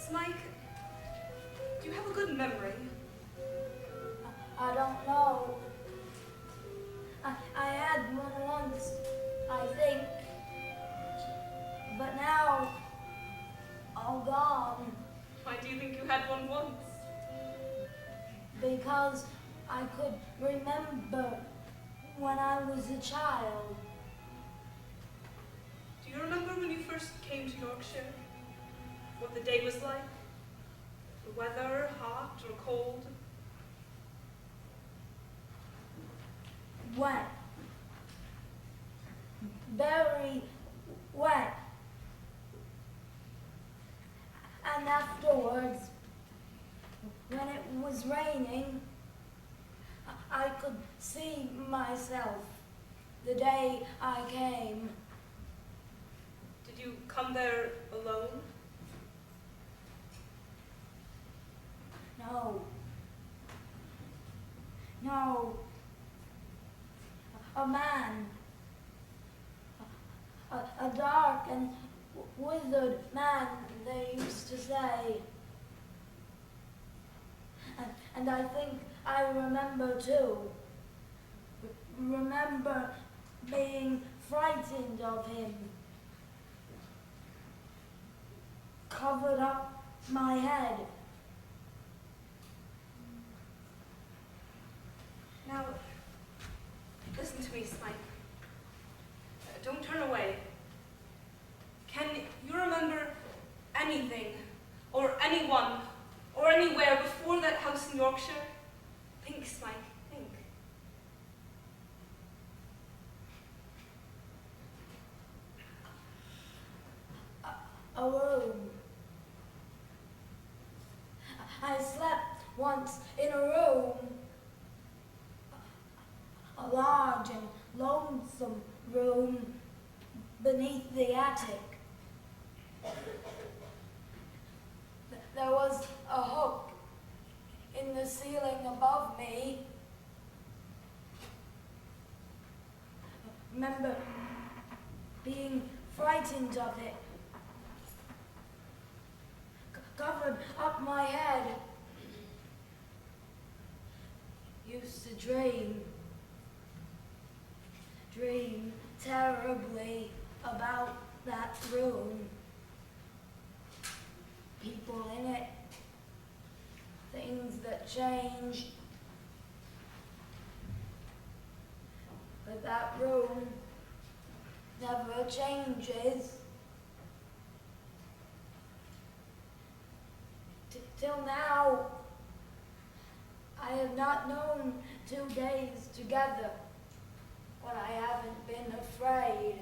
Smike, do you have a good memory? I don't know. I had one once, I think. But now, all gone. Why do you think you had one once? Because I could remember when I was a child. Do you remember when you first came to Yorkshire? What the day was like? The weather, hot or cold? Wet. Very wet. And afterwards, when it was raining, I could see myself the day I came. Did you come there alone? No. No. A man. A dark and withered man, they used to say. And I think I remember too. Remember being frightened of him. Covered up my head. Now, listen to me, Smike. Don't turn away. Can you remember anything, or anyone, or anywhere before that house in Yorkshire? Think, Smike, think. A room. I slept once in a room. A large and lonesome room beneath the attic. There was a hook in the ceiling above me. Remember being frightened of it. Covered up my head. Used to dream terribly about that room. People in it, things that changed. But that room never changes. Till now, I have not known 2 days together when I haven't been afraid.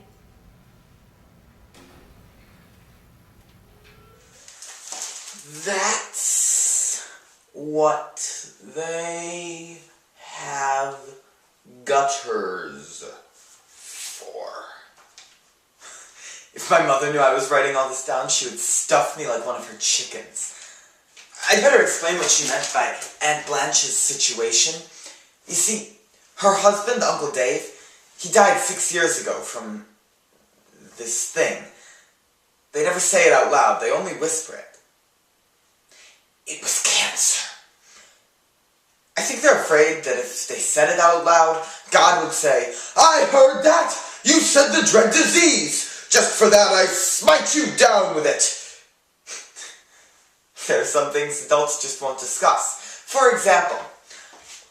That's what they have gutters for. If my mother knew I was writing all this down, she would stuff me like one of her chickens. I'd better explain what she meant by Aunt Blanche's situation. You see, her husband, Uncle Dave, he died 6 years ago from this thing. They never say it out loud, they only whisper it. It was cancer. I think they're afraid that if they said it out loud, God would say, "I heard that! You said the dread disease! Just for that I smite you down with it!" There are some things adults just won't discuss. For example,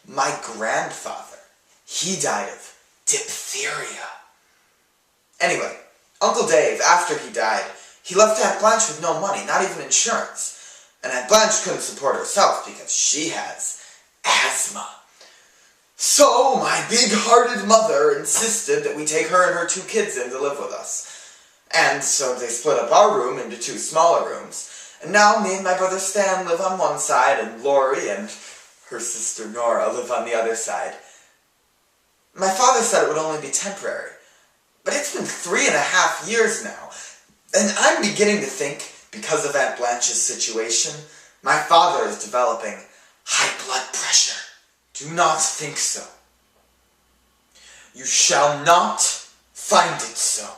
my grandfather, he died of diphtheria. Anyway, Uncle Dave, after he died, he left Aunt Blanche with no money, not even insurance. And Aunt Blanche couldn't support herself because she has asthma. So my big-hearted mother insisted that we take her and her 2 kids in to live with us. And so they split up our room into 2 smaller rooms. And now me and my brother Stan live on one side, and Laurie and her sister Nora live on the other side. My father said it would only be temporary. But it's been 3.5 years now. And I'm beginning to think, because of Aunt Blanche's situation, my father is developing high blood pressure. Do not think so. You shall not find it so.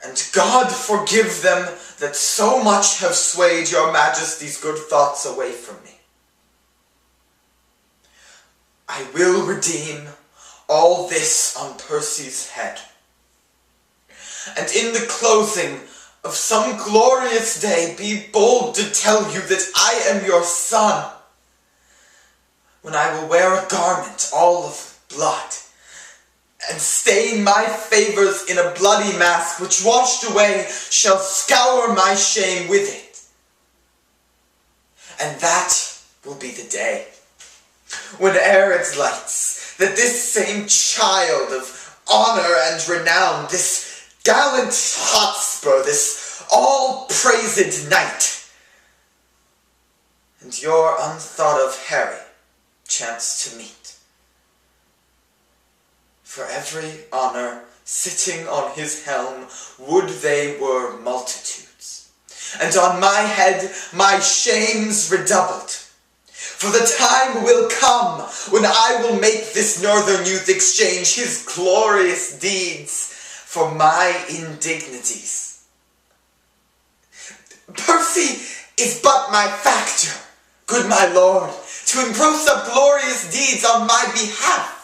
and God forgive them that so much have swayed your majesty's good thoughts away from me. I will redeem all this on Percy's head, and in the closing of some glorious day be bold to tell you that I am your son, when I will wear a garment all of blood, and stain my favours in a bloody mask, which washed away shall scour my shame with it. And that will be the day, when ere it lights, that this same child of honour and renown, this gallant Hotspur, this all-praised knight, and your unthought-of Harry chance to meet. For every honour sitting on his helm, would they were multitudes, and on my head my shames redoubled. For the time will come when I will make this northern youth exchange his glorious deeds for my indignities. Percy is but my factor, good my lord, to improve some glorious deeds on my behalf.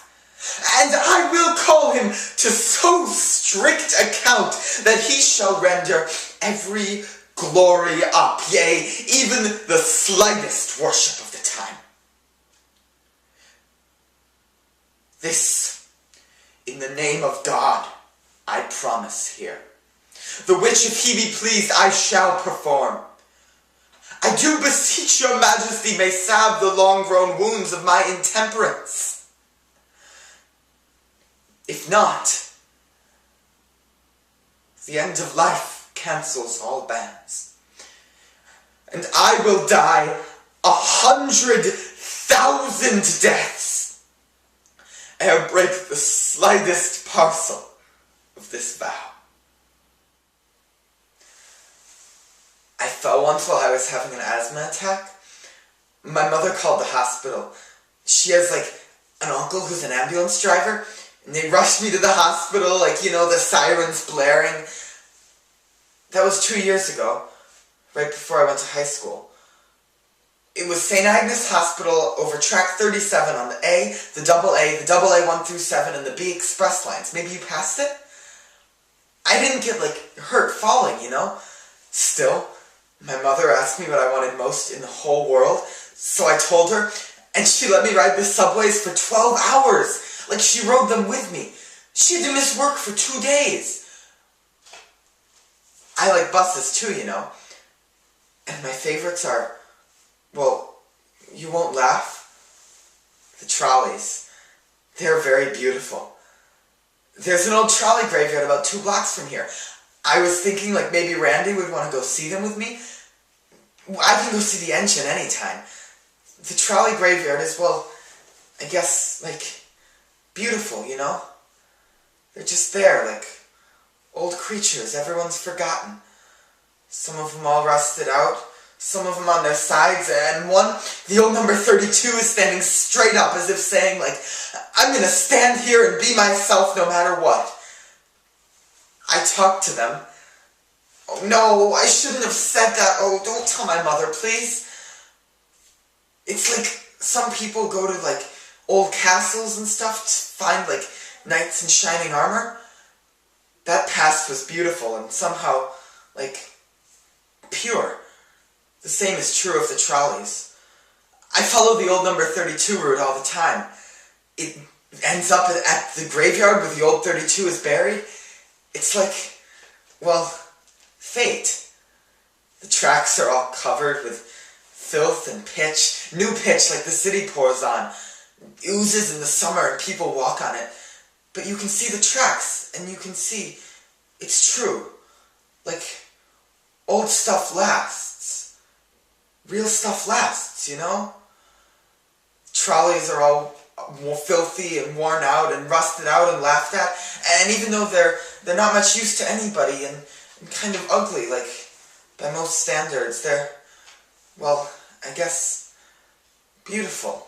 And I will call him to so strict account that he shall render every glory up, yea, even the slightest worship of the time. This, in the name of God, I promise here, the which, if he be pleased, I shall perform. I do beseech your majesty may salve the long-grown wounds of my intemperance. If not, the end of life cancels all bans, and I will die 100,000 deaths ere break the slightest parcel of this vow. I fell once while I was having an asthma attack. My mother called the hospital. She has an uncle who's an ambulance driver, and they rushed me to the hospital, the sirens blaring. That was 2 years ago, right before I went to high school. It was St. Agnes Hospital over track 37 on the A, the double A 1 through 7, and the B express lines. Maybe you passed it? I didn't get, hurt falling, Still, my mother asked me what I wanted most in the whole world, so I told her, and she let me ride the subways for 12 hours. She rode them with me. She had to miss work for 2 days. I like buses too, And my favorites are, well, you won't laugh, the trolleys. They're very beautiful. There's an old trolley graveyard about 2 blocks from here. I was thinking maybe Randy would want to go see them with me. I can go see the engine anytime. The trolley graveyard is, well, I guess, beautiful, They're just there, old creatures everyone's forgotten. Some of them all rusted out, some of them on their sides, and one, the old number 32, is standing straight up as if saying, I'm gonna stand here and be myself no matter what. I talked to them. Oh no, I shouldn't have said that. Oh, don't tell my mother, please. It's some people go to old castles and stuff to find knights in shining armor. That past was beautiful and somehow pure. The same is true of the trolleys. I follow the old number 32 route all the time. It ends up at the graveyard where the old 32 is buried. It's fate. The tracks are all covered with filth and pitch, new pitch the city pours on, oozes in the summer and people walk on it. But you can see the tracks, and you can see it's true. Old stuff lasts. Real stuff lasts, Trolleys are all more filthy and worn out and rusted out and laughed at, and even though they're not much use to anybody and kind of ugly, by most standards, they're, well, I guess, beautiful,